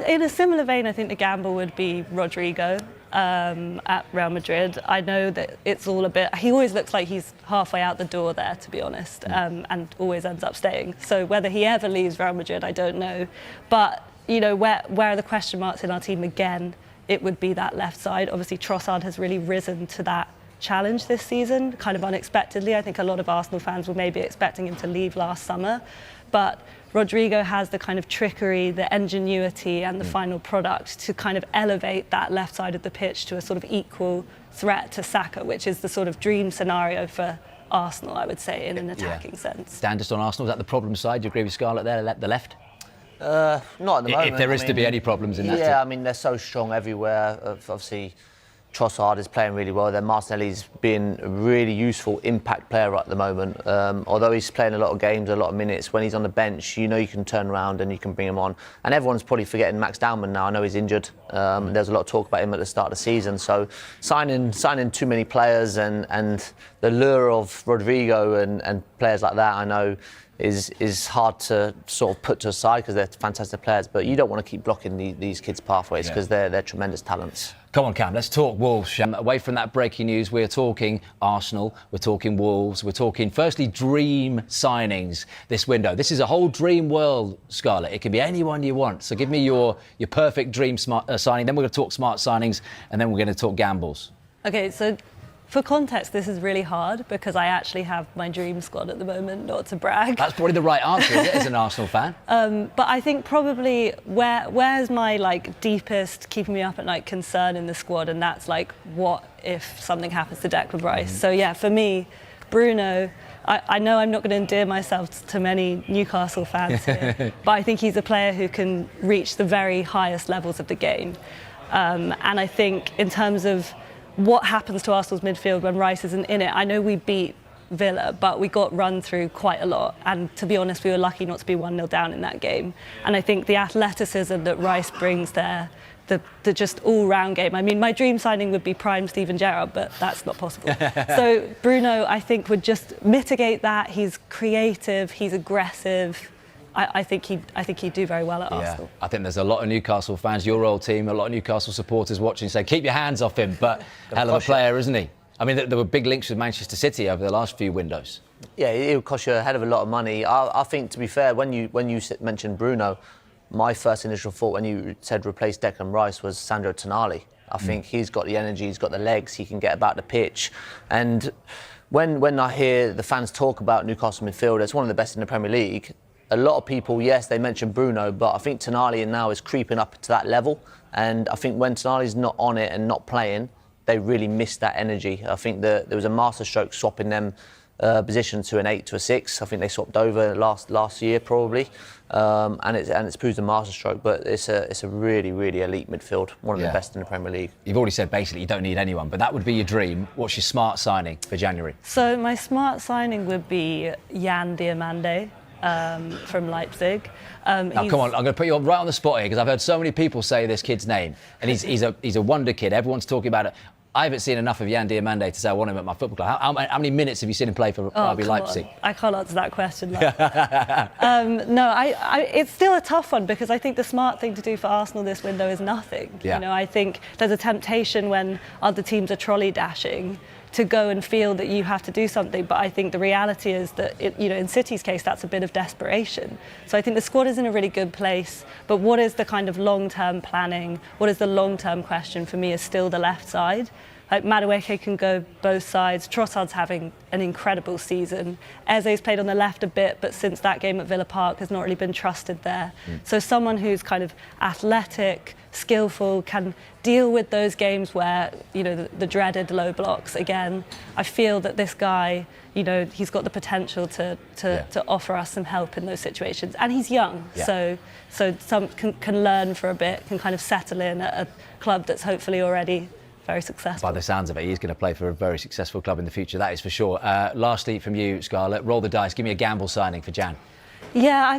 in a similar vein, I think the gamble would be Rodrygo at Real Madrid. I know that it's all a bit. He always looks like he's halfway out the door there, to be honest, and always ends up staying. So whether he ever leaves Real Madrid, I don't know. But you know, where are the question marks in our team again? It would be that left side. Obviously, Trossard has really risen to that challenge this season, kind of unexpectedly. I think a lot of Arsenal fans were maybe expecting him to leave last summer, but Rodrygo has the kind of trickery, the ingenuity and the final product to kind of elevate that left side of the pitch to a sort of equal threat to Saka, which is the sort of dream scenario for Arsenal, I would say, in an attacking sense. Dan, just on Arsenal, is that the problem side? Do you agree with Scarlett there, the left? Not at the moment. If there is to be any problems in that team. Yeah, I mean, they're so strong everywhere. Obviously, Trossard is playing really well. Then Martinelli's been a really useful impact player at the moment. Although he's playing a lot of games, a lot of minutes, when he's on the bench, you know you can turn around and you can bring him on. And everyone's probably forgetting Max Dowman now. I know he's injured. There's a lot of talk about him at the start of the season. So signing too many players and the lure of Rodrygo and players like that, I know, is hard to sort of put to aside because they're fantastic players, but you don't want to keep blocking these kids' pathways because they're tremendous talents. Come on, Cam, let's talk Wolves. Away from that breaking news, we're talking Arsenal, we're talking Wolves, we're talking, firstly, dream signings this window. This is a whole dream world, Scarlett. It can be anyone you want. So give me your perfect dream signing, then we're going to talk smart signings, and then we're going to talk gambles. Okay, so for context, this is really hard because I actually have my dream squad at the moment, not to brag. That's probably the right answer, is it, as an Arsenal fan? But I think probably where's my deepest keeping me up at night concern in the squad, and that's what if something happens to Declan Rice? So yeah, for me, Bruno, I know I'm not going to endear myself to many Newcastle fans here, but I think he's a player who can reach the very highest levels of the game. And I think in terms of what happens to Arsenal's midfield when Rice isn't in it, I know we beat Villa, but we got run through quite a lot. And to be honest, we were lucky not to be 1-0 down in that game. And I think the athleticism that Rice brings there, the just all-round game. I mean, my dream signing would be prime Steven Gerrard, but that's not possible. So Bruno, I think, would just mitigate that. He's creative, he's aggressive. I think he'd do very well at Arsenal. I think there's a lot of Newcastle fans, your old team, a lot of Newcastle supporters watching say, keep your hands off him, but hell of a player, isn't he? I mean, there were big links with Manchester City over the last few windows. Yeah, it would cost you a hell of a lot of money. I think, to be fair, when you mentioned Bruno, my first initial thought when you said replace Declan Rice was Sandro Tonali. I think he's got the energy, he's got the legs, he can get about the pitch. And when I hear the fans talk about Newcastle midfield, it's one of the best in the Premier League. A lot of people, yes, they mention Bruno, but I think Tonali now is creeping up to that level. And I think when Tonali's not on it and not playing, they really miss that energy. I think there was a masterstroke swapping them position to an 8 to a 6. I think they swapped over last year probably, and it's proved a masterstroke. But it's a really, really elite midfield, one of the best in the Premier League. You've already said basically you don't need anyone, but that would be your dream. What's your smart signing for January? So my smart signing would be Jan Diomande. From Leipzig. Now, come on, I'm going to put you right on the spot here because I've heard so many people say this kid's name, and he's a wonder kid. Everyone's talking about it. I haven't seen enough of Jan Diomande to say I want him at my football club. How many minutes have you seen him play for RB Leipzig? I can't answer that question. No, it's still a tough one because I think the smart thing to do for Arsenal this window is nothing. Yeah. You know, I think there's a temptation when other teams are trolley dashing to go and feel that you have to do something, but I think the reality is that in City's case that's a bit of desperation. So I think the squad is in a really good place, but what is the kind of long-term planning, what is the long-term question for me is still the left side. Madueke can go both sides. Trossard's having an incredible season. Eze's played on the left a bit, but since that game at Villa Park has not really been trusted there. So someone who's kind of athletic, skillful, can deal with those games where, the dreaded low blocks. Again, I feel that this guy, he's got the potential to offer us some help in those situations. And he's young, so some can learn for a bit, can kind of settle in at a club that's hopefully already very successful. By the sounds of it, he's going to play for a very successful club in the future, that is for sure. Lastly, from you, Scarlett, roll the dice. Give me a gamble signing for Jan. Yeah,